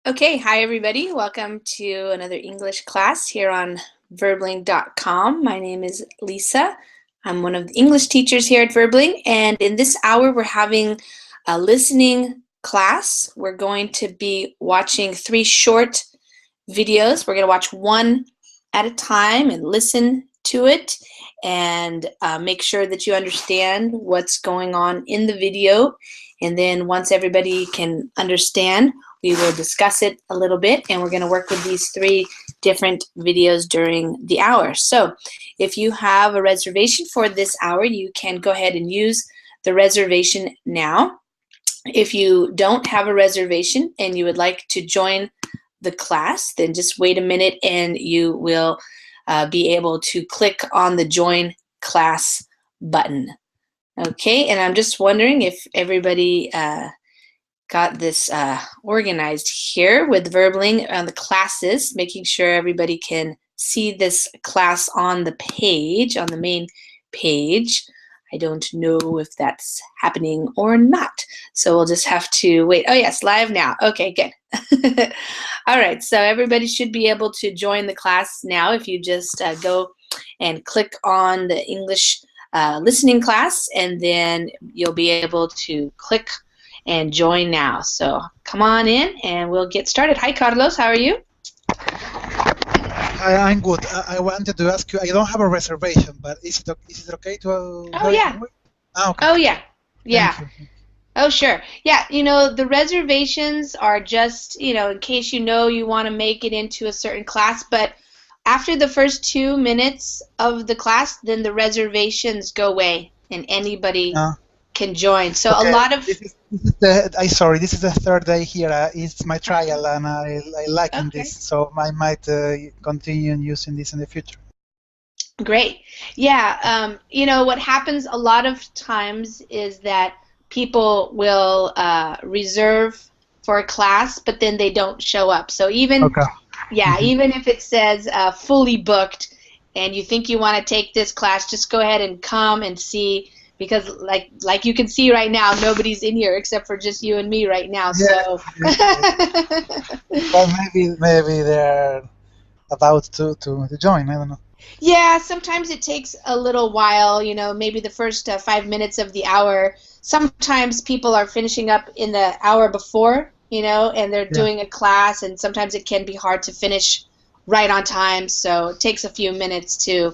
Okay, hi everybody. Welcome to another English class here on verbling.com. My name is Lisa. I'm one of the English teachers here at Verbling, and in this hour we're having a listening class. We're going to be watching 3 short videos. We're going to watch one at a time and listen to it and make sure that you understand what's going on in the video. And then once everybody can understand, we will discuss it a little bit, and we're going to work with these 3 different videos during the hour. So if you have a reservation for this hour, you can go ahead and use the reservation now. If you don't have a reservation and you would like to join the class, then just wait a minute and you will be able to click on the Join Class button. Okay, and I'm just wondering if everybody got this organized here with Verbling on the classes, making sure everybody can see this class on the page, on the main page. I don't know if that's happening or not, so we'll just have to wait. Oh yes, live now. Okay, good. All right, so everybody should be able to join the class now if you just go and click on the English listening class, and then you'll be able to click and join now. So come on in and we'll get started. Hi Carlos, how are you? Hi, I'm good. I wanted to ask you, I don't have a reservation, but is it okay to Oh yeah. okay. Oh yeah. Yeah. Thank you. Oh sure. Yeah, you know, the reservations are just, you know, in case you know you want to make it into a certain class, but after the first 2 minutes of the class, then the reservations go away and anybody can join. So okay. A lot of this is the 3rd day here. It's my trial, and I like this, so I might continue using this in the future. Great. Yeah. You know, what happens a lot of times is that people will reserve for a class, but then they don't show up. So even even if it says fully booked and you think you want to take this class, just go ahead and come and see, because like you can see right now, nobody's in here except for just you and me right now. So well, maybe they're about to join. I don't know. Yeah, sometimes it takes a little while, you know, maybe the first 5 minutes of the hour. Sometimes people are finishing up in the hour before, you know, and they're doing a class, and sometimes it can be hard to finish right on time, so it takes a few minutes to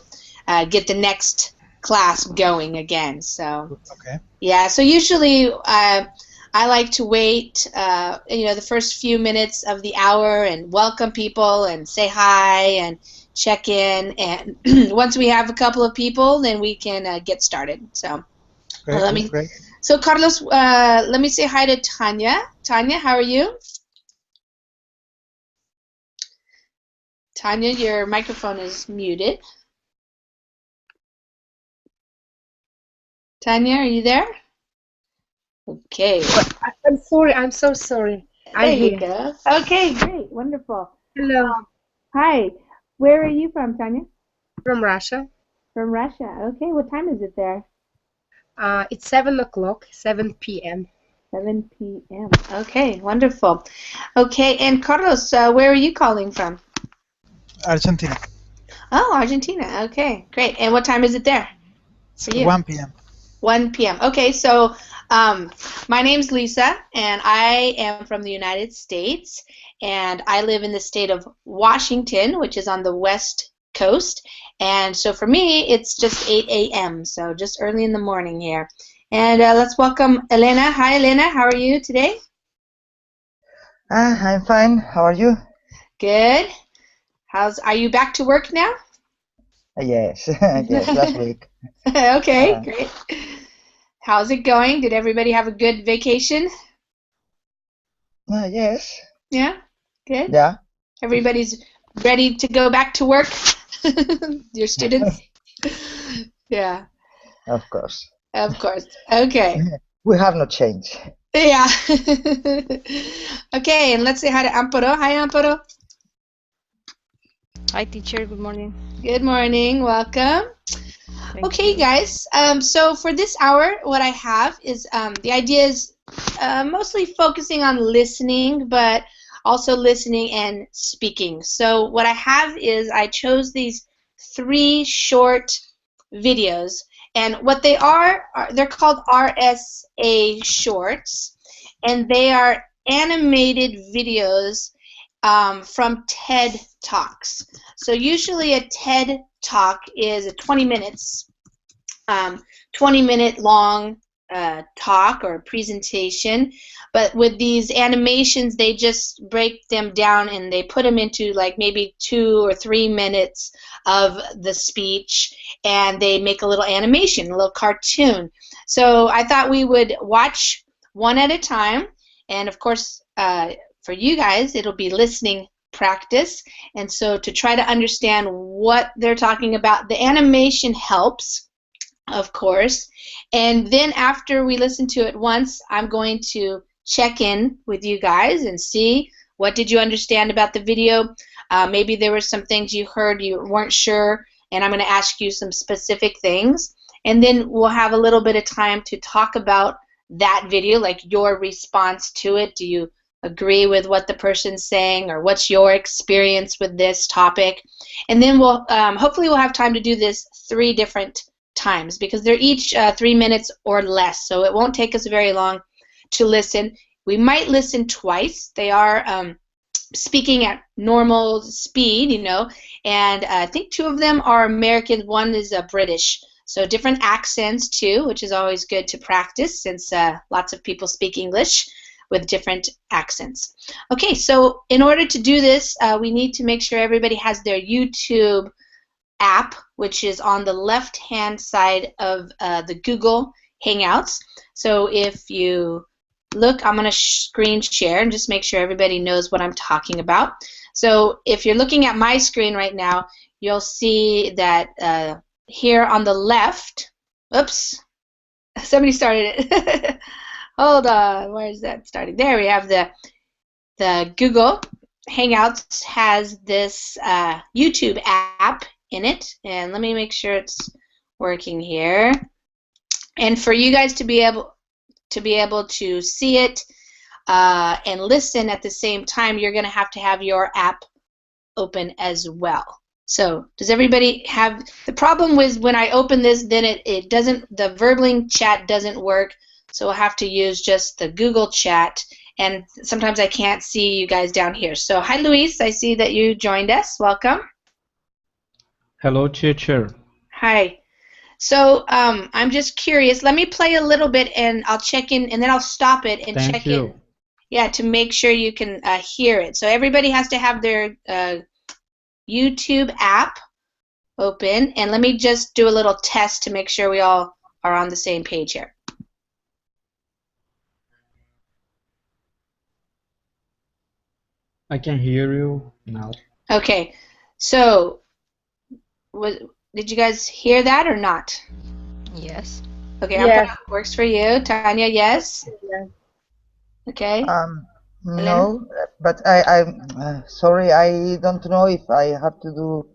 get the next class going again. So yeah, so usually I like to wait, you know, the first few minutes of the hour and welcome people and say hi and check in, and once we have a couple of people, then we can get started. So So Carlos, let me say hi to Tanya. Tanya, how are you? Tanya, your microphone is muted. Tanya, are you there? Okay. I'm sorry. I'm so sorry. There you go. Okay, great, wonderful. Hello. Hi. Where are you from, Tanya? From Russia. From Russia. Okay. What time is it there? It's 7 o'clock, 7 p.m. 7 p.m. Okay, wonderful. Okay, and Carlos, where are you calling from? Argentina. Oh, Argentina. Okay, great. And what time is it there for you? 1 p.m. 1 p.m. Okay, so my name's Lisa, and I am from the United States, and I live in the state of Washington, which is on the West Coast, and so for me, it's just 8 a.m., so just early in the morning here. And let's welcome Elena. Hi, Elena. How are you today? I'm fine. How are you? Good. Are you back to work now? Yes. Yes, last week. Okay, great. How's it going? Did everybody have a good vacation? Yes. Yeah? Good? Yeah. Everybody's ready to go back to work? Your students? Yeah. Of course. Of course. Okay. We have no change. Yeah. Okay, and let's say hi to Amparo. Hi, Amparo. Hi, teacher. Good morning. Good morning. Welcome. Okay, guys. So for this hour, what I have is the idea is mostly focusing on listening, but also listening and speaking. So what I have is I chose these 3 short videos, and what they are they're called RSA shorts, and they are animated videos from TED Talks. So usually a TED Talk is a 20 minutes, 20-minute long talk or presentation, but with these animations they just break them down and they put them into like maybe 2 or 3 minutes of the speech, and they make a little animation, a little cartoon. So I thought we would watch one at a time, and of course for you guys it'll be listening practice, and so to try to understand what they're talking about, the animation helps, of course. And then after we listen to it once, I'm going to check in with you guys and see what did you understand about the video. Maybe there were some things you heard you weren't sure, and I'm going to ask you some specific things. And then we'll have a little bit of time to talk about that video, like your response to it. Do you agree with what the person's saying, or what's your experience with this topic? And then we'll hopefully we'll have time to do this 3 different times, because they're each 3 minutes or less, so it won't take us very long to listen. We might listen twice. They are speaking at normal speed, you know, and I think 2 of them are American, 1 is British. So different accents too, which is always good to practice, since lots of people speak English with different accents. Okay, so in order to do this, we need to make sure everybody has their YouTube app, which is on the left-hand side of the Google Hangouts. So if you look, I'm going to screen share and just make sure everybody knows what I'm talking about. So if you're looking at my screen right now, you'll see that here on the left, oops, somebody started it. Hold on, where is that starting? There we have the Google Hangouts has this YouTube app in it, and let me make sure it's working here. And for you guys to be able to see it and listen at the same time, you're going to have your app open as well. So does everybody have the problem with when I open this, then it doesn't, the Verbling chat doesn't work, so we'll have to use just the Google chat, and sometimes I can't see you guys down here. So hi Luis, I see that you joined us. Welcome. Hello, teacher. Hi. So I'm just curious. Let me play a little bit, and I'll check in, and then I'll stop it and check in. Yeah, to make sure you can hear it. So everybody has to have their YouTube app open, and let me just do a little test to make sure we all are on the same page here. I can hear you now. Okay. So did you guys hear that or not? Yes. Okay, Yes. Apatow works for you. Tanya, yes? Yeah. Okay. No, but I'm sorry, I don't know if I have to do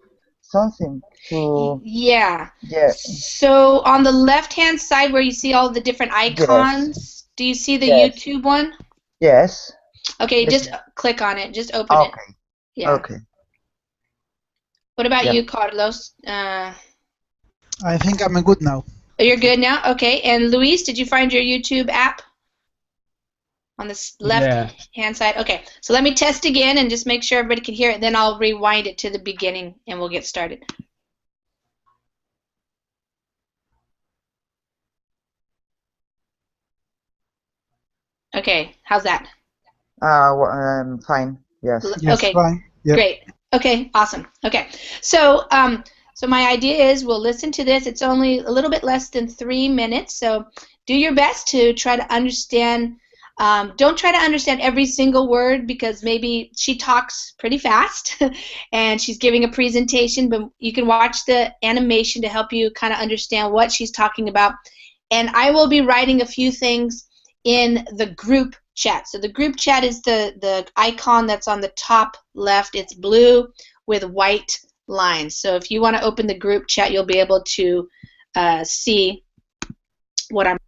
something to. Yeah. Yeah. So on the left-hand side where you see all the different icons, do you see the Yes. YouTube one? Yes. Okay, Yes. just click on it. Just open it. Okay. Yeah. Okay. What about Yep. you, Carlos? I think I'm good now. You're good now? Okay. And Luis, did you find your YouTube app? On the left-hand side? Okay. So let me test again and just make sure everybody can hear it. Then I'll rewind it to the beginning and we'll get started. Okay. How's that? Fine. Yes. Yes, Okay. fine. Yep. Great. Okay, awesome. Okay, so so my idea is we'll listen to this. It's only a little bit less than 3 minutes, so do your best to try to understand. Don't try to understand every single word, because maybe she talks pretty fast and she's giving a presentation, but you can watch the animation to help you kind of understand what she's talking about. And I will be writing a few things in the group chat. So the group chat is the icon that's on the top left. It's blue with white lines. So if you want to open the group chat, you'll be able to see what I'm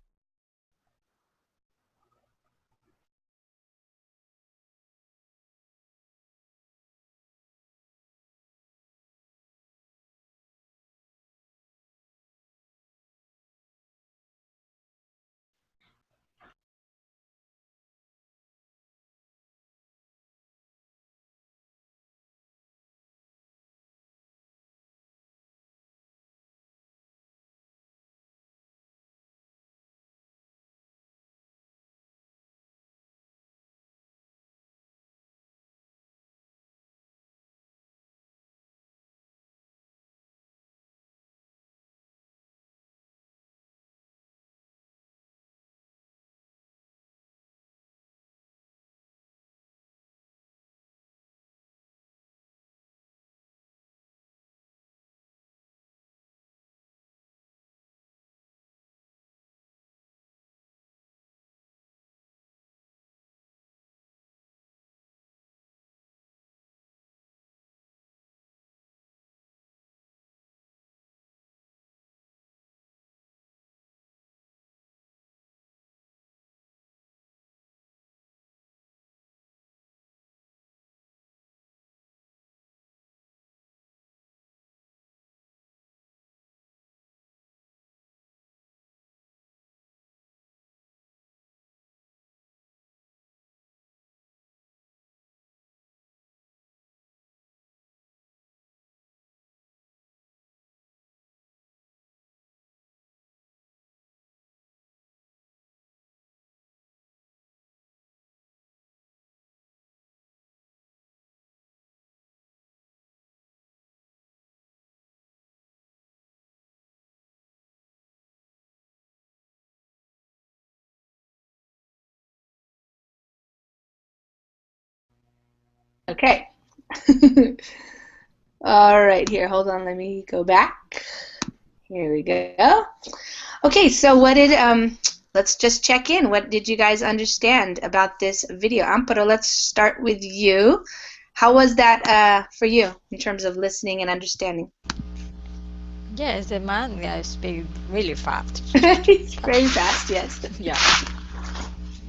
Okay. All right, here, hold on, let me go back. Here we go. Okay, so what did, let's just check in. What did you guys understand about this video? Amparo, let's start with you. How was that for you in terms of listening and understanding? Yes, the man speak really fast. It's very fast, yes. Yeah.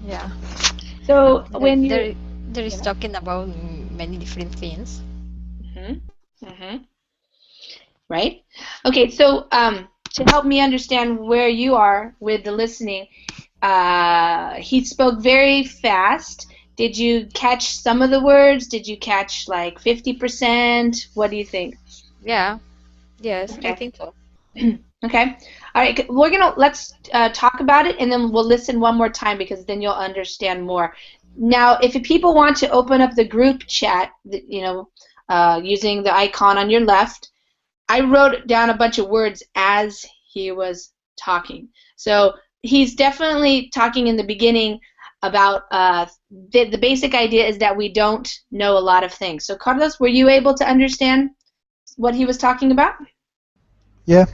Yeah. So when there you... is talking about many different things. Right? Okay, so to help me understand where you are with the listening, he spoke very fast. Did you catch some of the words? Did you catch like 50%? What do you think? Yeah. Yes, Okay. I think so. Okay. All right. Let's talk about it, and then we'll listen one more time because then you'll understand more. Now, if people want to open up the group chat, using the icon on your left, I wrote down a bunch of words as he was talking. So he's definitely talking in the beginning about the basic idea is that we don't know a lot of things. So Carlos, were you able to understand what he was talking about? Yeah.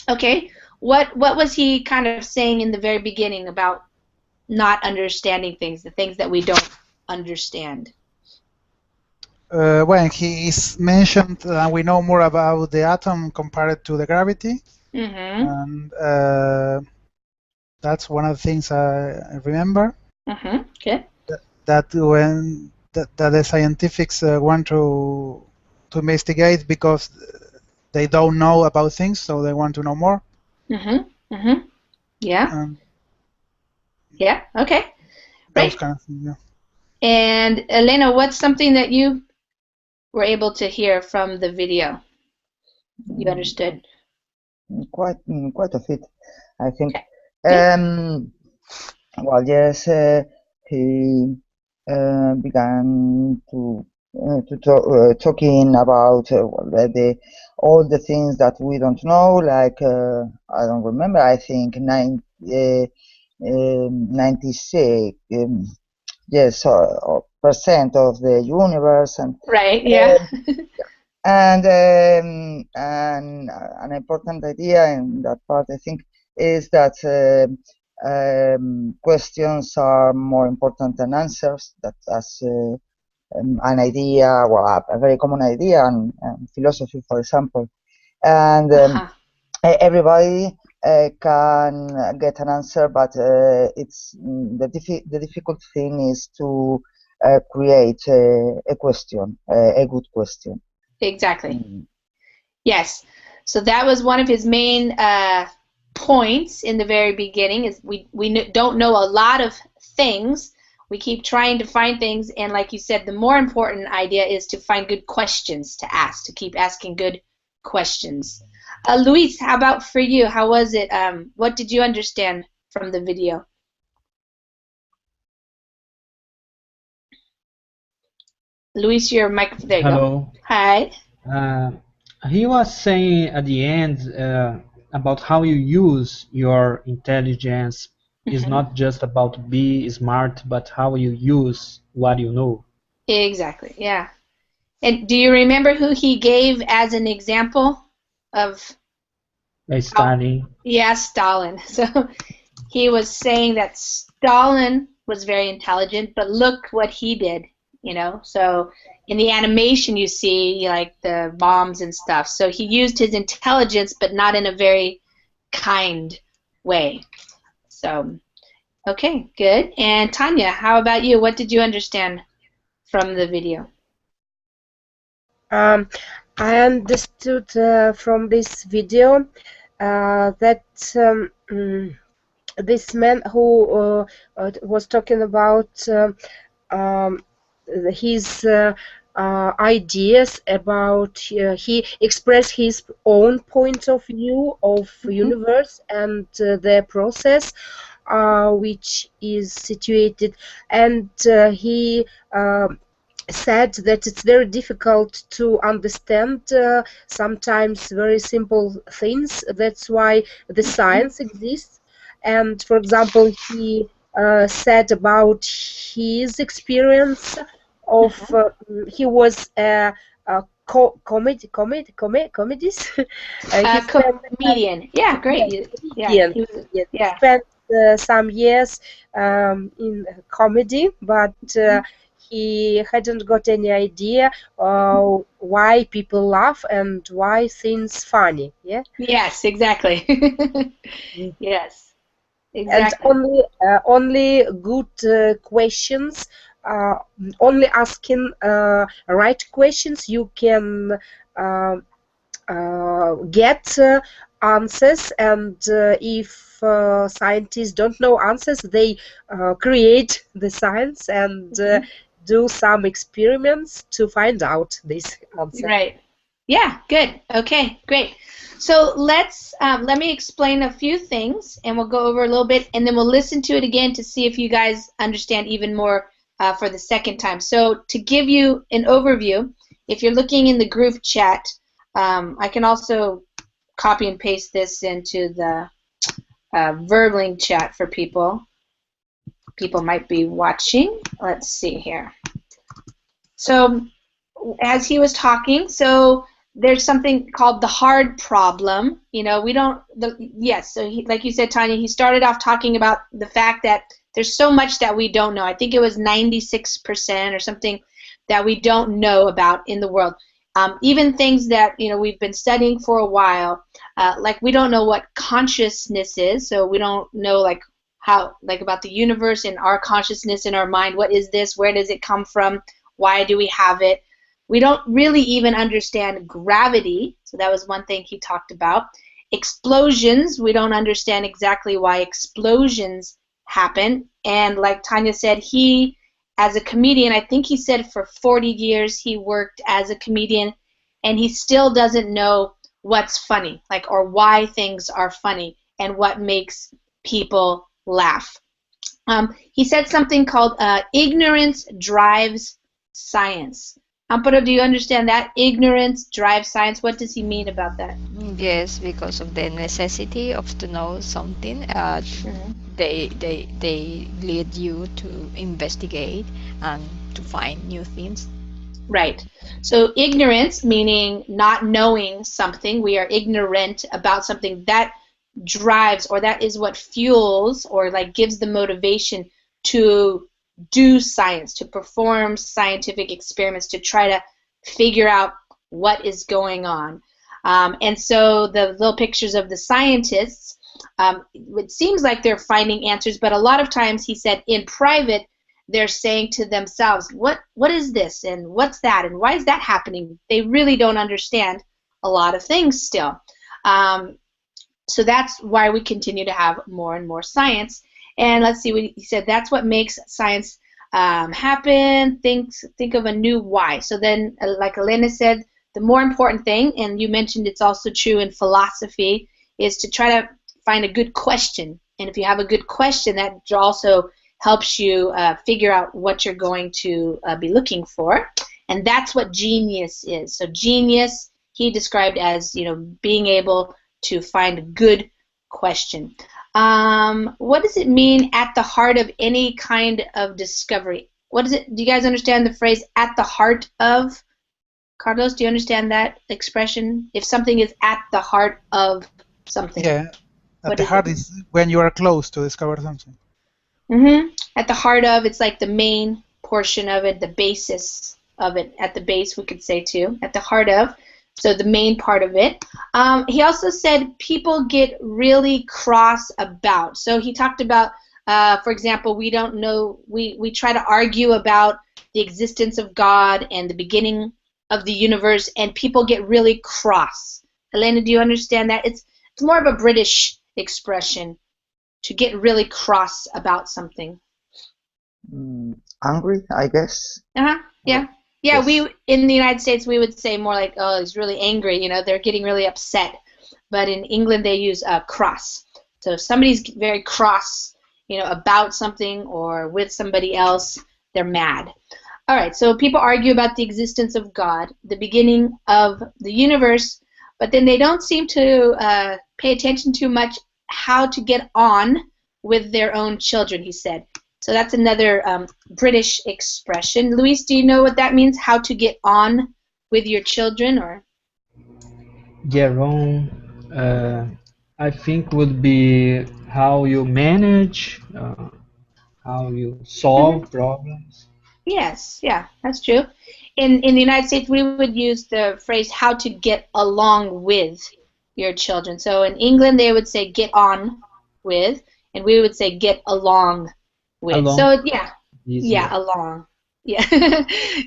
Okay. What was he kind of saying in the very beginning about not understanding things, the things that we don't understand? When he's mentioned we know more about the atom compared to the gravity, and that's one of the things I remember. Okay. That when that the scientists want to investigate because they don't know about things, so they want to know more. Yeah. Yeah. Okay. Those Right. kind of things. Yeah. And Elena, what's something that you were able to hear from the video? You understood? Quite a bit, I think. Okay. Well, yes, he began to talking about all the things that we don't know, like I don't remember. I think 96 yes percent of the universe, and Right. Yeah. and an important idea in that part, I think, is that questions are more important than answers. That as an idea, well, a very common idea in philosophy, for example, and everybody can get an answer, but it's the difficult thing is to create a question, a good question. Exactly. Yes. So that was one of his main points in the very beginning. Is we don't know a lot of things. We keep trying to find things, and like you said, the more important idea is to find good questions to ask. To keep asking good questions. Luis, how about for you? How was it? What did you understand from the video? Luis, your microphone. There you Hello. go. Hi. He was saying at the end about how you use your intelligence is not just about be smart, but how you use what you know. Exactly. Yeah. And do you remember who he gave as an example of? Stalin. Yeah, Stalin. So he was saying that Stalin was very intelligent, but look what he did, So in the animation you see like the bombs and stuff. So he used his intelligence, but not in a very kind way. So, okay, good. And Tanya, how about you? What did you understand from the video? I understood from this video that this man who was talking about his ideas about he expressed his own point of view of universe and the process which is situated, and he said that it's very difficult to understand sometimes very simple things. That's why the science exists. And for example, he said about his experience of he was a comedies. He spent Comedian. Yeah, great. Yeah, comedian. he was. Yes, he Yeah. spent some years in comedy, but he hadn't got any idea why people laugh and why things funny. Yeah. Yes, exactly. Yes, And exactly. only good questions, uh, only asking right questions, you can get answers. And if scientists don't know answers, they create the science and do some experiments to find out this answer. Right. Yeah, good. Okay, great. So let me explain a few things, and we'll go over a little bit, and then we'll listen to it again to see if you guys understand even more for the second time. So to give you an overview, if you're looking in the group chat, I can also copy and paste this into the Verbling chat for people. People might be watching. Let's see here. So as he was talking, so there's something called the hard problem. You know, we don't, yes, so like you said, Tanya, he started off talking about the fact that there's so much that we don't know. I think it was 96% or something that we don't know about in the world. Even things that, you know, we've been studying for a while, like we don't know what consciousness is, so we don't know like how, like about the universe and our consciousness in our mind. What is this? Where does it come from? Why do we have it? We don't really even understand gravity, so that was one thing he talked about. Explosions, we don't understand exactly why explosions happen. And like Tanya said, he, as a comedian, I think he said for 40 years he worked as a comedian, and he still doesn't know what's funny, like, or why things are funny and what makes people laugh. He said something called ignorance drives science. Amparo, do you understand that? Ignorance drives science. What does he mean about that? Yes, because of the necessity of to know something, they lead you to investigate and to find new things. Right. So ignorance, meaning not knowing something, we are ignorant about something, that drives, or that is what fuels or like gives the motivation to do science, to perform scientific experiments, to try to figure out what is going on. And so the little pictures of the scientists, it seems like they're finding answers, but a lot of times, he said, in private, they're saying to themselves, what is this, and what's that, and why is that happening? They really don't understand a lot of things still. So that's why we continue to have more and more science. And let's see what he said. That's what makes science happen. Think of a new why. So then, like Elena said, the more important thing, and you mentioned it's also true in philosophy, is to try to find a good question. And if you have a good question, that also helps you figure out what you're going to be looking for. And that's what genius is. So genius, he described as, you know, being able to find a good question. What does it mean at the heart of any kind of discovery? What is it? Do you guys understand the phrase at the heart of? Carlos, do you understand that expression? If something is at the heart of something. Yeah, at the heart is when you are close to discover something. At the heart of, it's like the main portion of it, the basis of it. At the base, we could say too. At the heart of. So the main part of it. He also said people get really cross about. So he talked about, for example, we don't know, we try to argue about the existence of God and the beginning of the universe, and people get really cross. Elena, do you understand that? It's more of a British expression, to get really cross about something. Angry, I guess. Yeah. Yeah, Yes. we in the United States we would say more like, oh, he's really angry. You know, they're getting really upset. But in England they use cross. So if somebody's very cross, you know, about something or with somebody else, they're mad. All right. So people argue about the existence of God, the beginning of the universe, but then they don't seem to pay attention too much how to get on with their own children. He said. So that's another British expression. Luis, do you know what that means? How to get on with your children, or? Get on, I think would be how you manage, how you solve problems. Yes, yeah, that's true. In the United States, we would use the phrase "how to get along with your children." So in England, they would say "get on with," and we would say "get along with." Along, So yeah, easier. along. Yeah,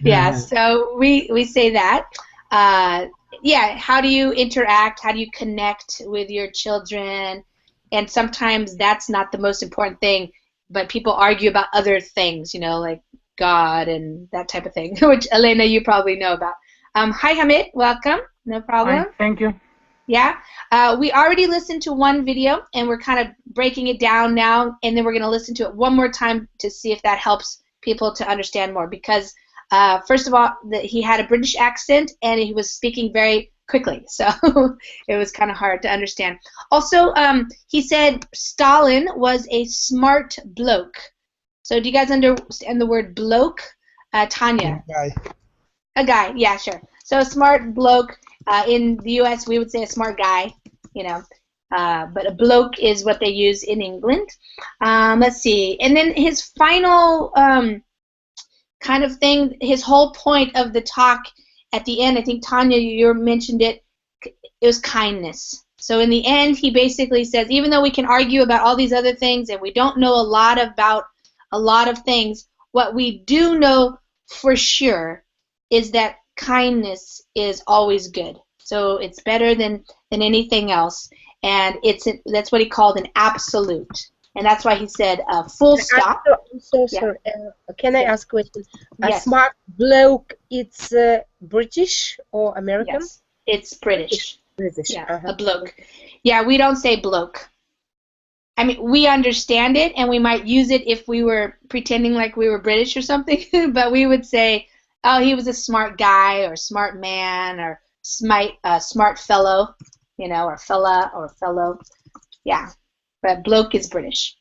yeah. So we say that. Uh, yeah. How do you interact? How do you connect with your children? And sometimes that's not the most important thing, but people argue about other things, like God and that type of thing, which Elena, you probably know about. Hi, Hamid. Welcome. No problem. Hi, thank you. Yeah. We already listened to one video, and we're kind of breaking it down now, and then we're going to listen to it one more time to see if that helps people to understand more. Because, first of all, he had a British accent, and he was speaking very quickly, so it was kind of hard to understand. Also, he said Stalin was a smart bloke. So do you guys understand the word bloke? Tanya. A guy, yeah, sure. So a smart bloke. In the U.S., we would say a smart guy, but a bloke is what they use in England. Let's see. And then his final kind of thing, his whole point of the talk at the end, I think, Tanya, you mentioned it, it was kindness. So in the end, he basically says, even though we can argue about all these other things and we don't know a lot about a lot of things, what we do know for sure is that kindness is always good. So it's better than anything else, and that's what he called an absolute, and that's why he said full stop. I'm so sorry. Can I ask a question? A Yes. smart bloke, it's British or American? Yes, it's British. British. Yeah, a bloke. Yeah, we don't say bloke. I mean, we understand it, and we might use it if we were pretending like we were British or something, but we would say, oh, he was a smart guy or smart man or smart fellow, or fella or fellow. Yeah, but bloke is British.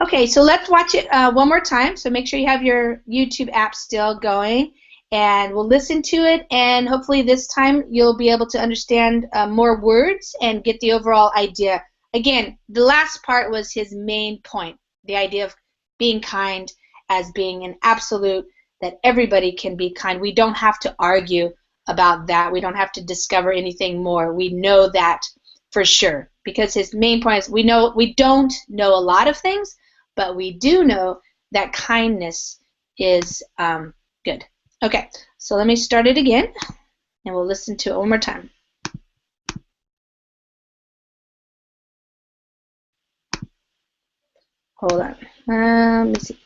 Okay, so let's watch it one more time. So make sure you have your YouTube app still going, and we'll listen to it, and hopefully this time you'll be able to understand more words and get the overall idea. Again, the last part was his main point, the idea of being kind as being an absolute, that everybody can be kind. We don't have to argue about that. We don't have to discover anything more. We know that for sure, because his main point is we don't know a lot of things, but we do know that kindness is good. Okay, so let me start it again, and we'll listen to it one more time. Hold on. Let me see.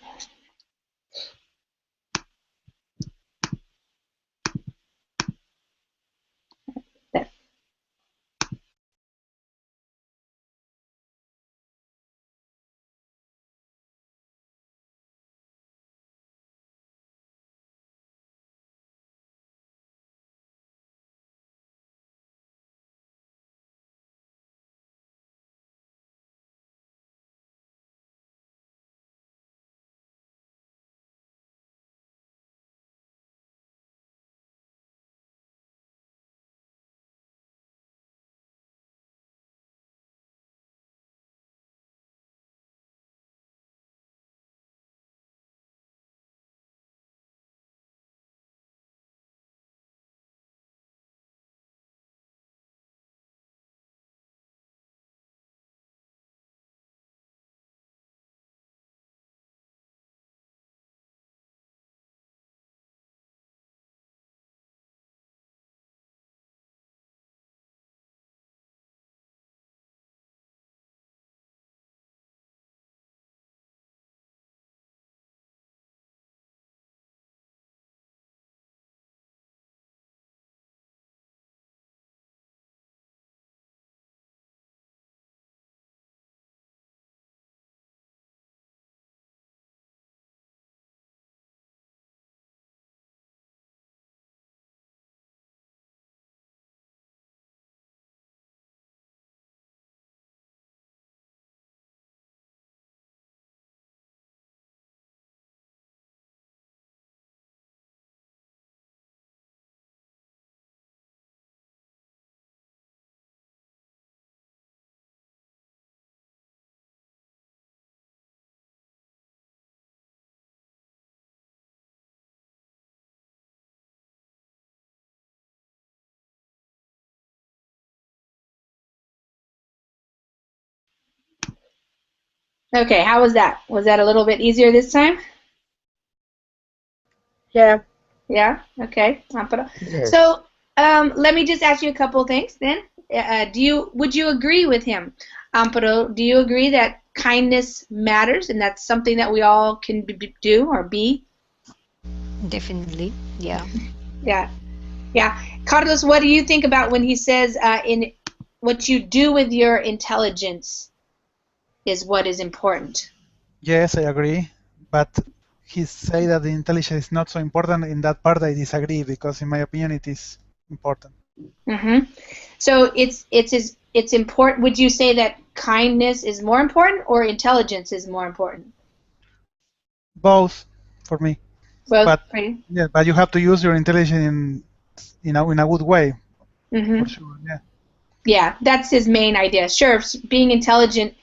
Okay, how was that? Was that a little bit easier this time? Yeah. Yeah. Okay. Yes. So let me just ask you a couple of things then. Would you agree with him, Amparo? Do you agree that kindness matters and that's something that we all can do or be? Definitely, yeah. Yeah. Yeah. Carlos, what do you think about when he says in what you do with your intelligence is what is important? Yes, I agree. But he say that the intelligence is not so important. In that part, I disagree because, in my opinion, it is important. Mm-hmm. So it's important. Would you say that kindness is more important or intelligence is more important? Both, for me. Both. But Right. yeah, but you have to use your intelligence in a good way, Mm-hmm. for sure. Yeah. Yeah, that's his main idea. Sure, being intelligent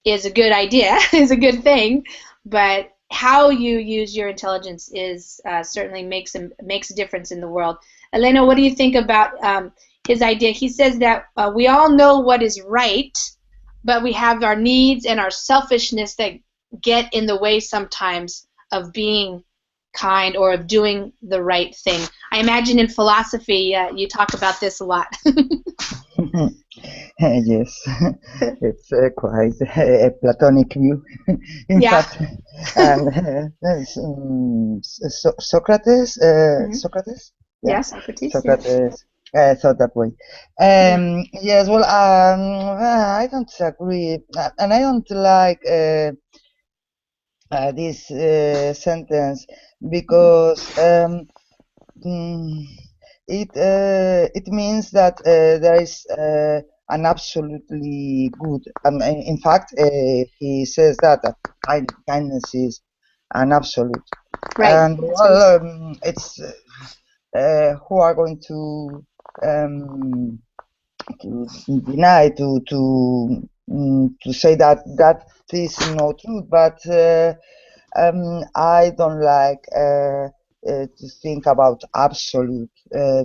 is a good idea, is a good thing, but how you use your intelligence is certainly makes a difference in the world. Elena, what do you think about his idea? He says that we all know what is right, but we have our needs and our selfishness that get in the way sometimes of being kind or of doing the right thing. I imagine in philosophy you talk about this a lot. Yes, it's quite a Platonic view, in Yeah. fact. And Socrates, Mhm. Socrates, yeah, Yeah, Socrates. Yeah. Socrates thought that way. Yeah. Yes, well, I don't agree, and I don't like this sentence because mm, it means that there is an absolutely good. In fact, he says that kindness is an absolute, Right. and That's what he said. well, it's who are going to deny to say that that is not true, but. I don't like to think about absolute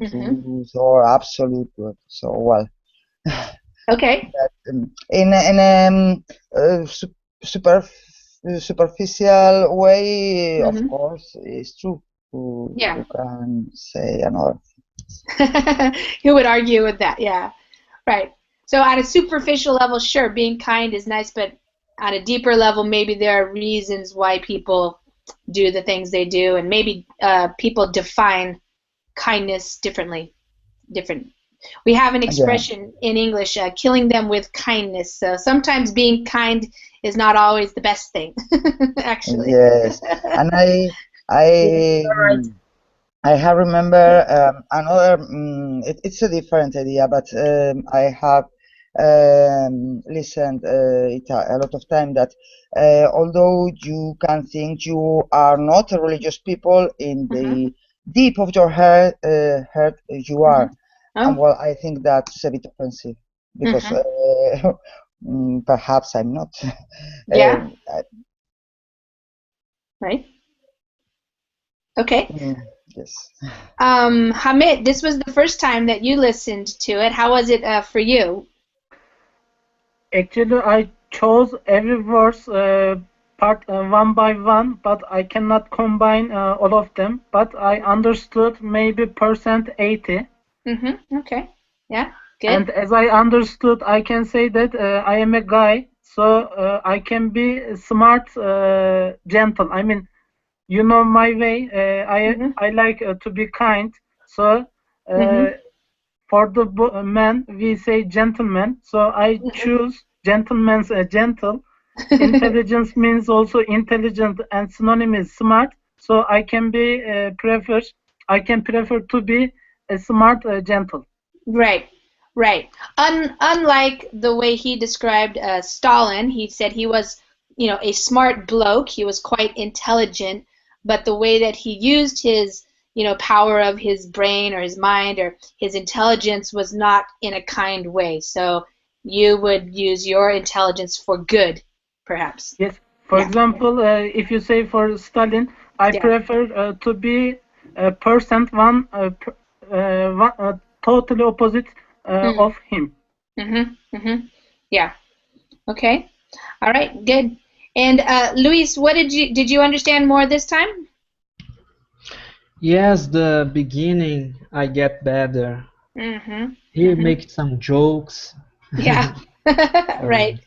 Mm-hmm. truth or absolute good. So, well, Okay. that, in a superficial way, of Mm-hmm. course, is true. Yeah. Who can say another? Who would argue with that? Yeah. Right. So at a superficial level, sure, being kind is nice, but on a deeper level, maybe there are reasons why people do the things they do, and maybe people define kindness differently. Different. We have an Yeah. expression in English, killing them with kindness. So sometimes being kind is not always the best thing, actually. Yes, and Yeah, I you're right. I have remember another. It's a different idea, but I have listened it a lot of time that although you can think you are not a religious people, in Mm-hmm. the deep of your heart you Mm-hmm. are, and Oh. well, I think that's a bit offensive because Mm-hmm. perhaps I'm not. Yeah. Um, Right. Okay. yes. Hamid, this was the first time that you listened to it. How was it for you? Actually, I chose every verse part one by one, but I cannot combine all of them. But I understood maybe percent 80. Mm-hmm. Okay. Yeah. Good. And as I understood, I can say that I am a guy, so I can be smart, gentle. I mean, you know my way. Mm-hmm. I like to be kind. So uh, Mm-hmm. for the man, we say gentleman. So I choose gentleman's gentle. Intelligence means also intelligent, and synonym is smart. So I can be I can prefer to be a smart, gentle. Right, right. Unlike the way he described Stalin, he said he was, a smart bloke. He was quite intelligent, but the way that he used his, power of his brain or his mind or his intelligence was not in a kind way. So you would use your intelligence for good, perhaps. Yes. For Yeah, example, if you say for Stalin, I yeah. prefer to be a percent totally opposite Mm. of him. Mm-hmm. Mm-hmm. Yeah. Okay. All right. Good. And Luis, what did you understand more this time? Yes, the beginning I get better. Mm-hmm. He Mm-hmm. make some jokes. Yeah. Right.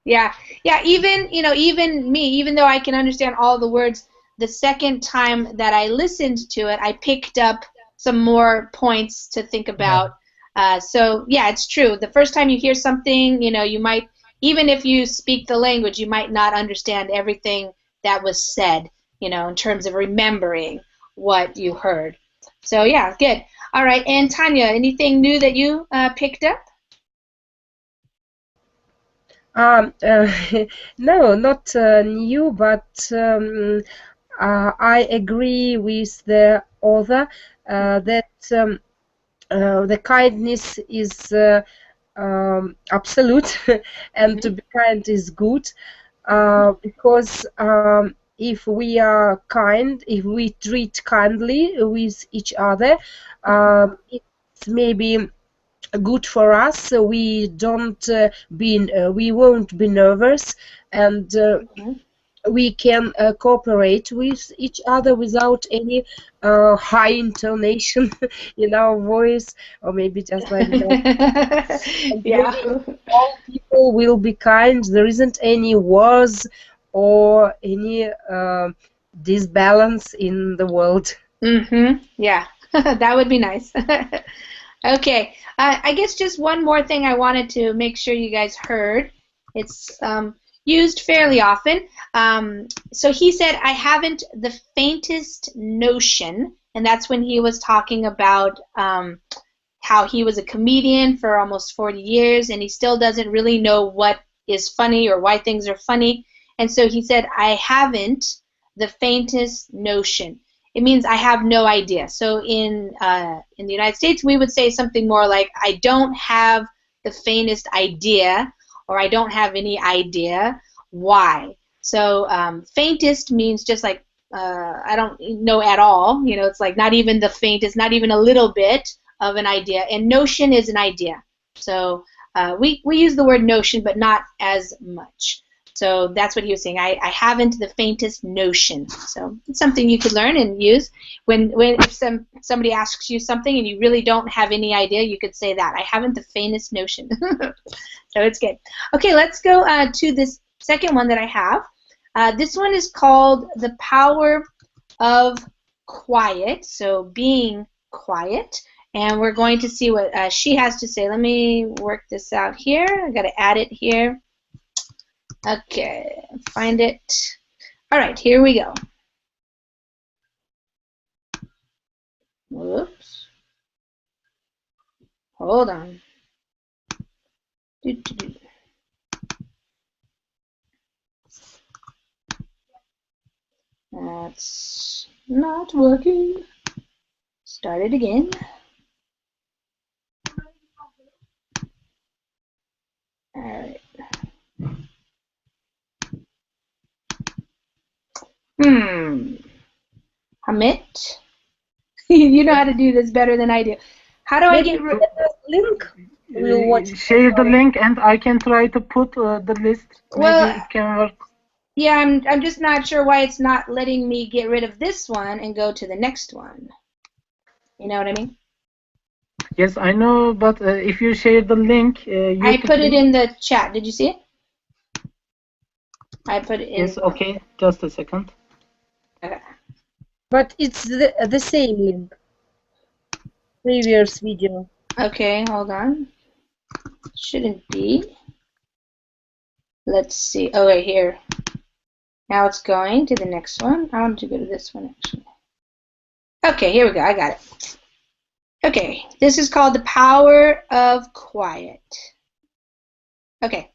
Yeah. Yeah. Even me, even though I can understand all the words, the second time that I listened to it, I picked up some more points to think about. So yeah, it's true. The first time you hear something, you might, even if you speak the language, you might not understand everything that was said, in terms of remembering what you heard. So yeah, good. All right. And Tanya, anything new that you picked up? No, not new, but I agree with the author that the kindness is absolute, and to be kind is good, because if we are kind, if we treat kindly with each other, it's maybe good for us. So we don't we won't be nervous, and we can cooperate with each other without any high intonation in our voice, or maybe just like that. And Yeah. maybe all people will be kind. There isn't any wars or any disbalance in the world. Mm-hmm. Yeah. That would be nice. Okay. I guess just one more thing I wanted to make sure you guys heard. It's used fairly often. So he said, I haven't the faintest notion, and that's when he was talking about how he was a comedian for almost 40 years and he still doesn't really know what is funny or why things are funny. And so he said, I haven't the faintest notion. It means I have no idea. So in the United States, we would say something more like, I don't have the faintest idea, or I don't have any idea why. So faintest means just like I don't know at all. It's like not even the faintest, not even a little bit of an idea. And notion is an idea. So we use the word notion, but not as much. So that's what he was saying. I haven't the faintest notion. So it's something you could learn and use. If somebody asks you something and you really don't have any idea, you could say that. I haven't the faintest notion. So it's good. Okay, let's go to this second one that I have. This one is called The Power of Quiet. So being quiet. And we're going to see what she has to say. Let me work this out here. I got to add it here. Okay, find it. All right, here we go. Whoops. Hold on. That's not working. Start it again. All right. Hamit, you know how to do this better than I do. How do I Maybe get rid? link. We'll watch. Share the link, and I can try to put the list. Well, Maybe it can work. Yeah, I'm just not sure why it's not letting me get rid of this one and go to the next one. You know what I mean? Yes, I know, but if you share the link, I put it in the chat. Did you see it? I put it in. Yes, okay. Just a second. Okay. But it's the same link. Previous video. Okay, hold on. Shouldn't be. Let's see. Oh, wait, here. Now it's going to the next one. I want to go to this one, actually. Okay, here we go. I got it. Okay, this is called The Power of Quiet. Okay.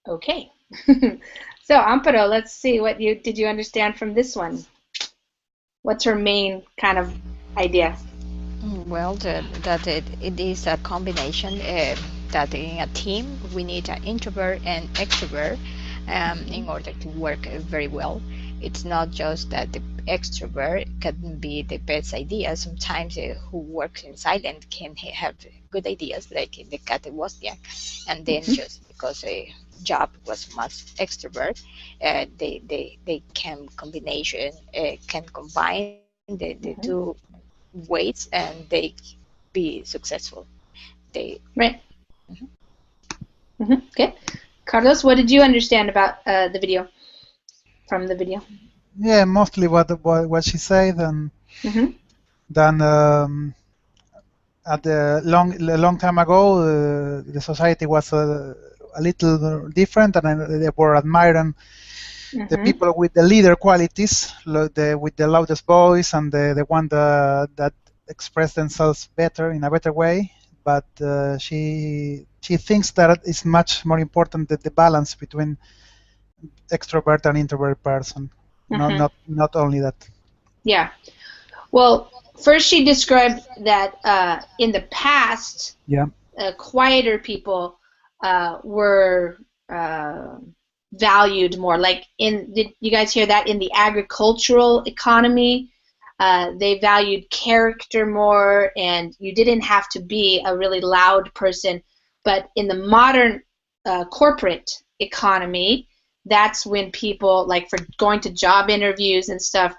Okay. So Amparo, let's see what did you understand from this one? What's her main kind of idea? Well, that it is a combination that in a team we need an introvert and extrovert in order to work very well. It's not just that the extrovert can be the best idea. Sometimes who works in silent can have good ideas, like in the cat Wozniak, and then just because a job was much extrovert, they can combine the two weights and they be successful. They Right. Okay. Carlos, what did you understand about the video? From the video? Yeah, mostly what she said, and then at a long time ago, the society was a little different, and they were admiring the people with the leader qualities, with the loudest voice and the one that express themselves better in a better way. But she thinks that it's much more important that the balance between extrovert and introvert person. Not only that. Yeah. Well, first she described that in the past, quieter people were valued more. Like did you guys hear that in the agricultural economy? They valued character more, and you didn't have to be a really loud person. But in the modern corporate economy, that's when people, like for going to job interviews and stuff,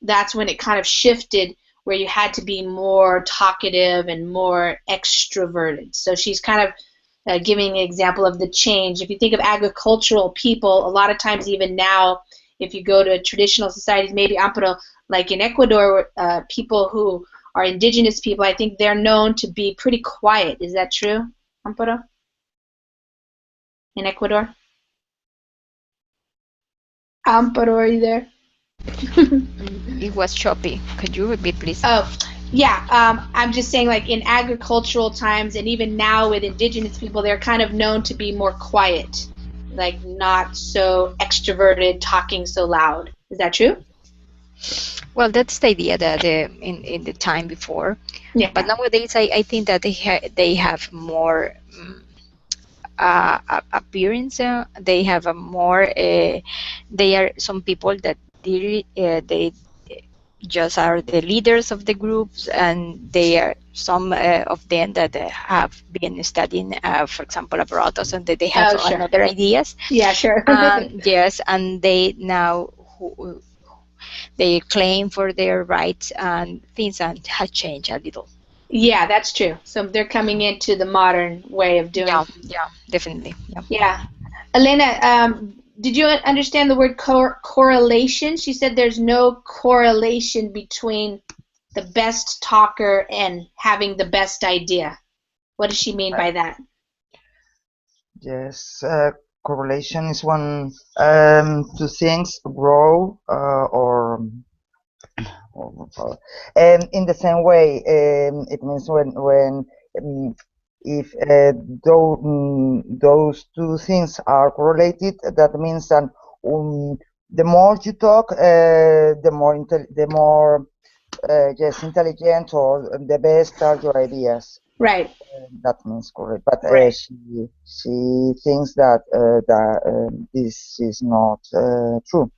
that's when it kind of shifted, where you had to be more talkative and more extroverted. So she's kind of giving an example of the change. If you think of agricultural people, a lot of times even now, if you go to traditional societies, maybe Amparo, like in Ecuador, people who are indigenous people, I think they're known to be pretty quiet. Is that true, Amparo? In Ecuador? Amparo, are you there? It was choppy. Could you repeat, please? Oh, yeah. I'm just saying, like in agricultural times, and even now with indigenous people, they're kind of known to be more quiet, like not so extroverted, talking so loud. Is that true? Well, that's the idea that in the time before. Yeah. But nowadays, I think that they have more appearance. They have a more. They are some people that they just are the leaders of the groups, and they are some of them that have been studying, for example, abroad, so that they have another ideas. Yeah, sure. Yes, and they now they claim for their rights, and things have changed a little. Yeah, that's true. So they're coming into the modern way of doing. Yeah, definitely. Yeah. Elena, did you understand the word correlation? She said there's no correlation between the best talker and having the best idea. What does she mean by that? Yes, correlation is when two things grow or in the same way. It means when if those two things are correlated, that means that the more you talk, the more yes, intelligent or the best are your ideas. Right. That means correct. But right. she thinks that this is not true.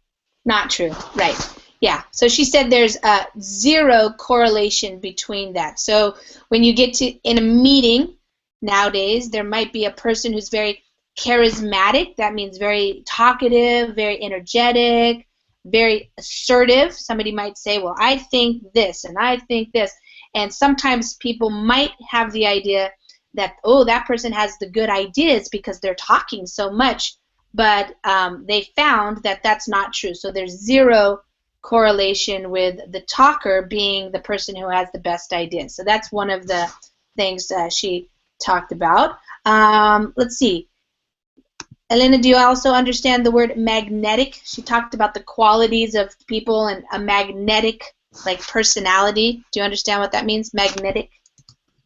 Not true. Right. Yeah. So she said there's zero correlation between that. So when you get to in a meeting nowadays, there might be a person who's very charismatic. That means very talkative, very energetic, very assertive. Somebody might say, well, I think this and I think this. And sometimes people might have the idea that, oh, that person has the good ideas because they're talking so much. But they found that that's not true. So there's zero correlation with the talker being the person who has the best ideas. So that's one of the things she talked about. Let's see. Elena, do you also understand the word magnetic? She talked about the qualities of people and a magnetic, like personality. Do you understand what that means, magnetic?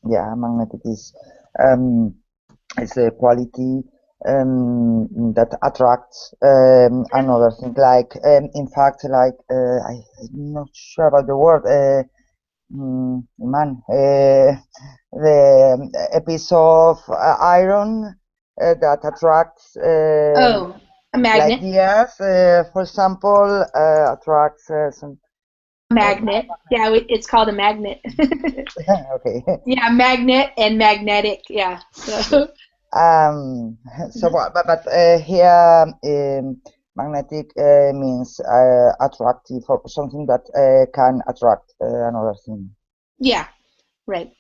Yeah, magnetic is a quality that attracts another thing. Like, in fact, like I'm not sure about the word. The episode of iron that attracts Oh, a like magnet. the earth, for example, attracts some. Magnet. Yeah, it's called a magnet. Okay. Yeah, magnet and magnetic. Yeah. So. So but here magnetic means attractive, or something that can attract another thing. Yeah. Right.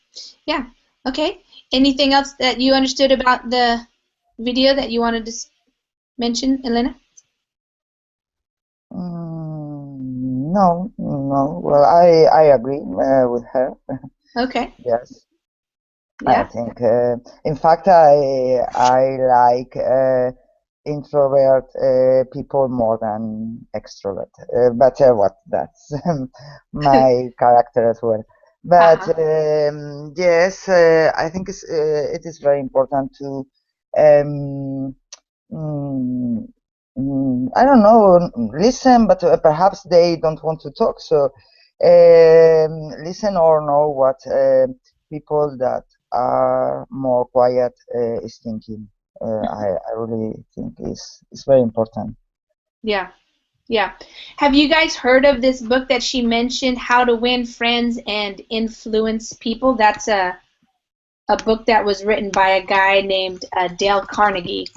Yeah. Okay. Anything else that you understood about the video that you wanted to mention, Elena? No. Well, I agree with her. Okay. Yes. Yeah. I think, in fact, I like introvert people more than extrovert. But what? That's my character as well. But yes, I think it is very important to um, mm, I don't know, listen, but perhaps they don't want to talk. So listen or know what people that are more quiet is thinking. I really think is very important. Yeah. Yeah. Have you guys heard of this book that she mentioned, How to Win Friends and Influence People? That's a book that was written by a guy named Dale Carnegie.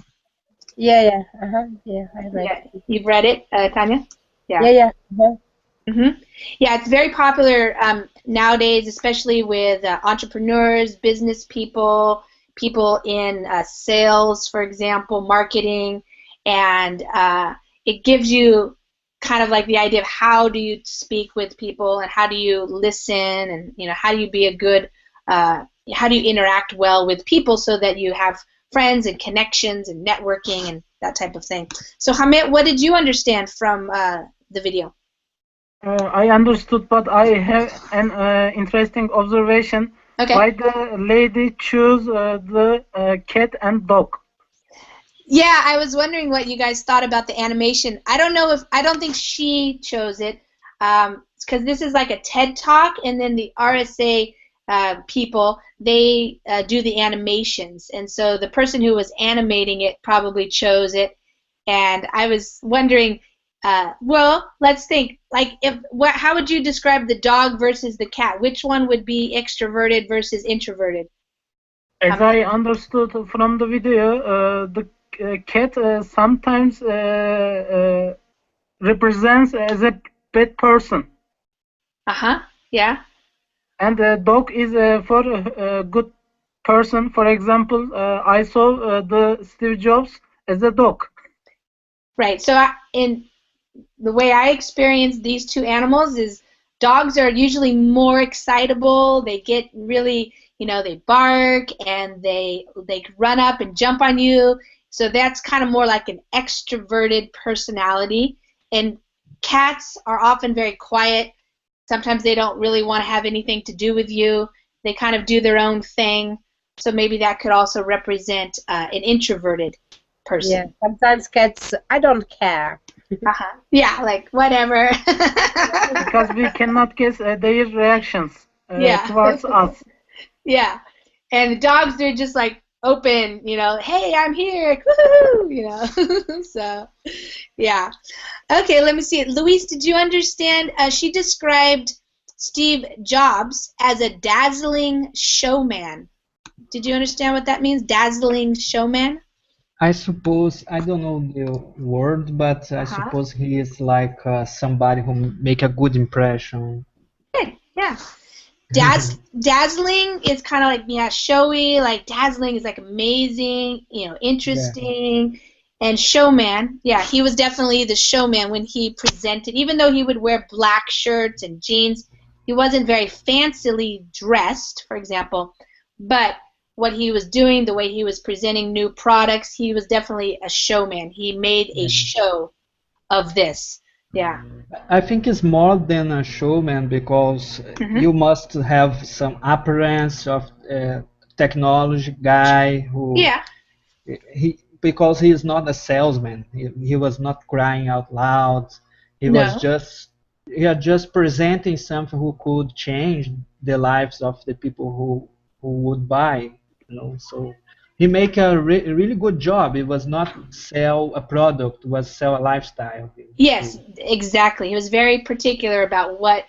Yeah, I read Yeah, it. you've read it, Tanya? Yeah. Yeah. Yeah, it's very popular nowadays, especially with entrepreneurs, business people, people in sales, for example, marketing, and it gives you kind of like the idea of how do you speak with people and how do you listen and how do you be a good how do you interact well with people so that you have friends and connections and networking and that type of thing. So Hamid, what did you understand from the video? I understood, but I have an interesting observation. Okay. Why the lady choose the cat and dog? Yeah, I was wondering what you guys thought about the animation. I don't think she chose it, because this is like a TED Talk, and then the RSA people, they do the animations, and so the person who was animating it probably chose it. And I was wondering, well, let's think. Like, how would you describe the dog versus the cat? Which one would be extroverted versus introverted? As I understood from the video, the cat sometimes represents as a bad person. Yeah. And the dog is for a good person. For example, I saw the Steve Jobs as a dog. Right. So in the way I experience these two animals is dogs are usually more excitable. They get really, they bark and they run up and jump on you. So that's kind of more like an extroverted personality. And cats are often very quiet. Sometimes they don't really want to have anything to do with you. They kind of do their own thing. So maybe that could also represent an introverted person. Yeah, sometimes cats, I don't care. Yeah, like whatever. Because we cannot guess their reactions towards us. Yeah, and dogs, they're just like open, hey, I'm here, woohoo, so yeah. Okay, let me see. Luis, did you understand? She described Steve Jobs as a dazzling showman. Did you understand what that means? Dazzling showman? I suppose, I don't know the word, but I suppose he is like somebody who make a good impression. Good, yeah. Dazzling is kind of like, showy. Like dazzling is like amazing, interesting. Yeah. And showman, he was definitely the showman when he presented. Even though he would wear black shirts and jeans, he wasn't very fancily dressed, for example. But what he was doing, the way he was presenting new products, he was definitely a showman. He made a show of this. Yeah. I think it's more than a showman because you must have some appearance of technology guy who because he is not a salesman. He was not crying out loud. He was just presenting something who could change the lives of the people who would buy. So he make a really good job. It was not sell a product; it was sell a lifestyle. Yes, exactly. He was very particular about what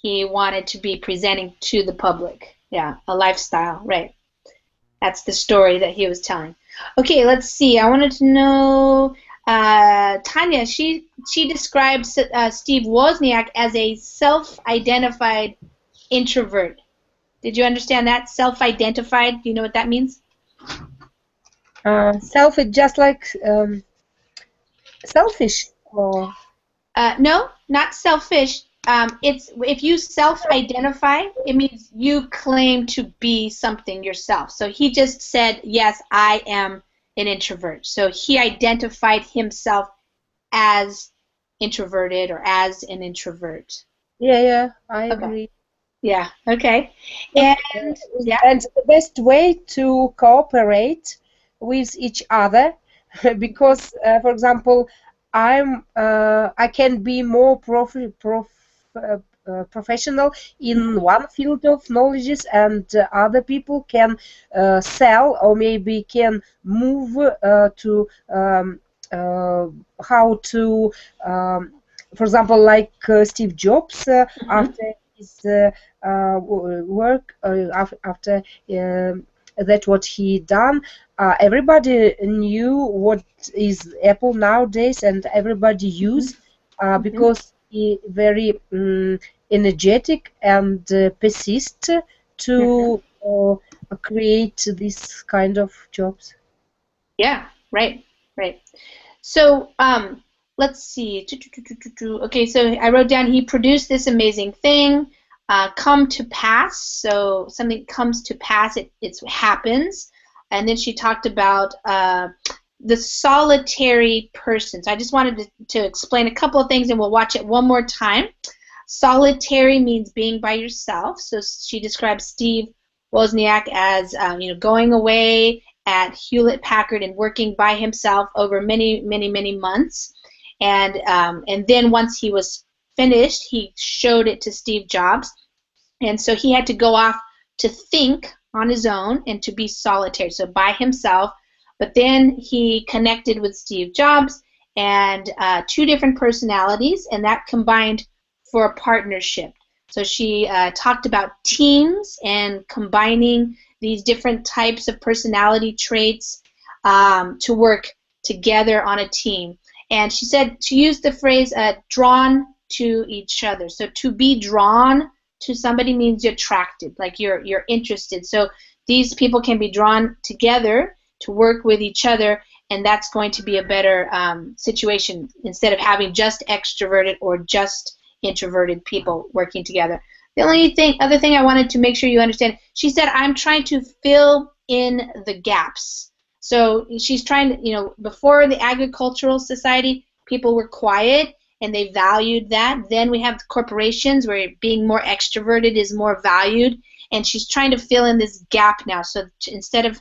he wanted to be presenting to the public. Yeah, a lifestyle, right. That's the story that he was telling. Okay, let's see. I wanted to know, Tanya, she describes Steve Wozniak as a self-identified introvert. Did you understand that? Self-identified, do you know what that means? Self is just like selfish, or no, not selfish. It's if you self-identify, it means you claim to be something yourself. So he just said, yes, I am an introvert. So he identified himself as introverted or as an introvert. Yeah, I agree. Okay. Yeah, okay. And the best way to cooperate with each other, because, for example, I can be more professional in one field of knowledges, and other people can sell or maybe can move to how to, for example, like Steve Jobs after his work, after that what he done, everybody knew what is Apple nowadays, and everybody used because he very energetic and persist to create this kind of jobs. Yeah, right. So let's see. Okay, so I wrote down he produced this amazing thing, come to pass. So something comes to pass, it happens. And then she talked about the solitary person. So I just wanted to explain a couple of things, and we'll watch it one more time. Solitary means being by yourself. So she describes Steve Wozniak as going away at Hewlett Packard and working by himself over many months, and then once he was finished, he showed it to Steve Jobs, and so he had to go off to think on his own and to be solitary, so by himself. But then he connected with Steve Jobs and two different personalities, and that combined for a partnership. So she talked about teams and combining these different types of personality traits to work together on a team. And she said she used the phrase drawn to each other. So to be drawn to somebody means you're attracted, like you're interested. So these people can be drawn together to work with each other, and that's going to be a better situation instead of having just extroverted or just introverted people working together. The only other thing I wanted to make sure you understand, she said, I'm trying to fill in the gaps. So she's trying to, before the agricultural society, people were quiet and they valued that. Then we have the corporations where being more extroverted is more valued, and she's trying to fill in this gap now. So instead of,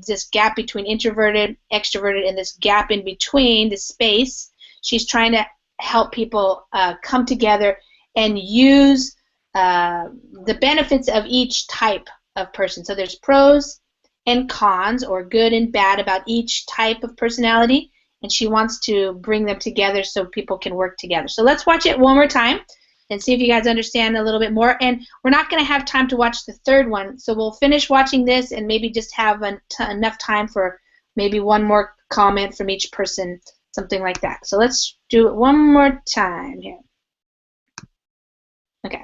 this gap between introverted, extroverted, and this gap in between, the space, she's trying to help people come together and use the benefits of each type of person. So there's pros and cons, or good and bad, about each type of personality, and she wants to bring them together so people can work together. So let's watch it one more time and see if you guys understand a little bit more. And we're not going to have time to watch the third one, so we'll finish watching this and maybe just have enough time for maybe one more comment from each person, something like that. So let's do it one more time here. Okay.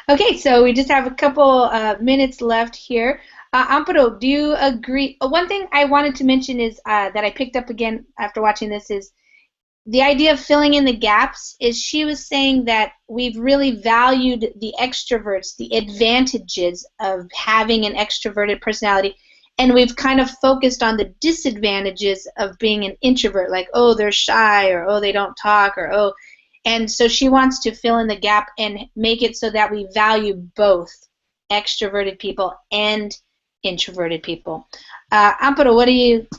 Okay, so we just have a couple minutes left here. Amparo, do you agree? One thing I wanted to mention is that I picked up again after watching this is the idea of filling in the gaps. Is she was saying that we've really valued the extroverts, the advantages of having an extroverted personality, and we've kind of focused on the disadvantages of being an introvert, like, oh, they're shy, or oh, they don't talk, or oh. And so she wants to fill in the gap and make it so that we value both extroverted people and introverted people. Amparo,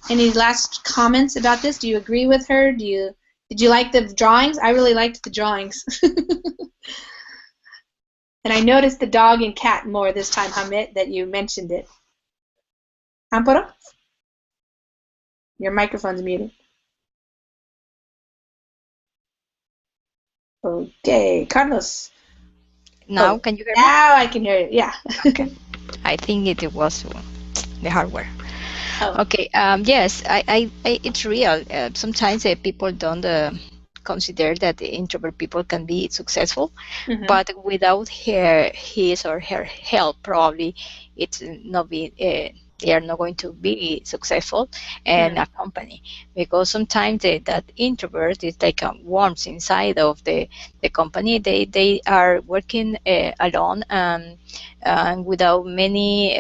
any last comments about this? Do you agree with her? Did you like the drawings? I really liked the drawings. And I noticed the dog and cat more this time, Hamid, that you mentioned it. Amparo? Your microphone's muted. Okay, Carlos. Now, can you hear me? Now I can hear you, yeah. Okay. I think it was the hardware. Oh. Okay, yes, it's real. Sometimes people don't consider that the introvert people can be successful, but without his or her help, probably it's not be. They are not going to be successful in a company, because sometimes that introvert is like a worms inside of the company. They are working alone and without many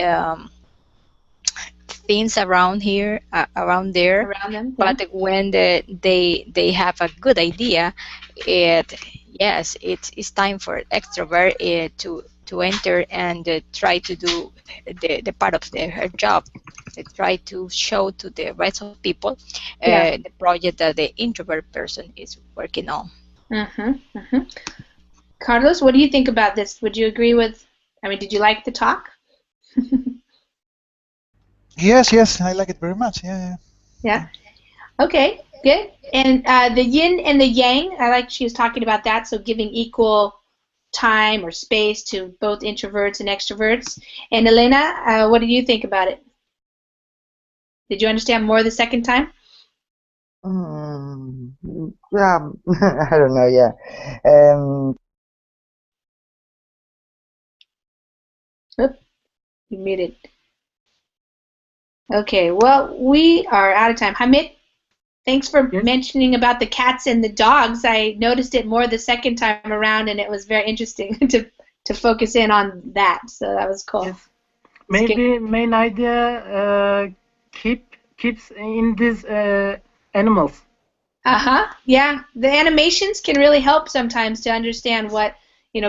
things around there. Around them, yeah. But when they have a good idea, it's time for extrovert to enter and try to do the part of her job. They try to show to the rest of people the project that the introvert person is working on. Carlos, what do you think about this? Would you agree with? I mean, did you like the talk? Yes, I like it very much. Yeah. Okay, good. And the yin and the yang, I like she was talking about that, so giving equal time or space to both introverts and extroverts. And Elena, what do you think about it? Did you understand more the second time? Yeah, I don't know, yeah. You muted. Okay, well, we are out of time. Hamid, thanks for mentioning about the cats and the dogs. I noticed it more the second time around, and it was very interesting to focus in on that. So that was cool. Yes. Maybe main idea keeps in these animals. Yeah, the animations can really help sometimes to understand what,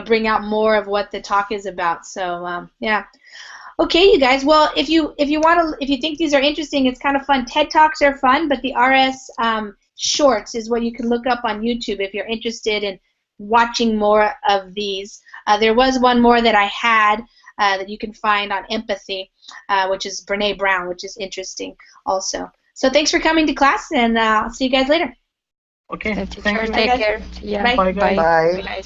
bring out more of what the talk is about. So yeah. Okay, you guys. Well, if you think these are interesting, it's kind of fun. TED Talks are fun, but the RS Shorts is what you can look up on YouTube if you're interested in watching more of these. There was one more that I had that you can find on empathy, which is Brene Brown, which is interesting also. So thanks for coming to class, and I'll see you guys later. Okay. Take care. Yeah. Bye, guys. Bye. Bye.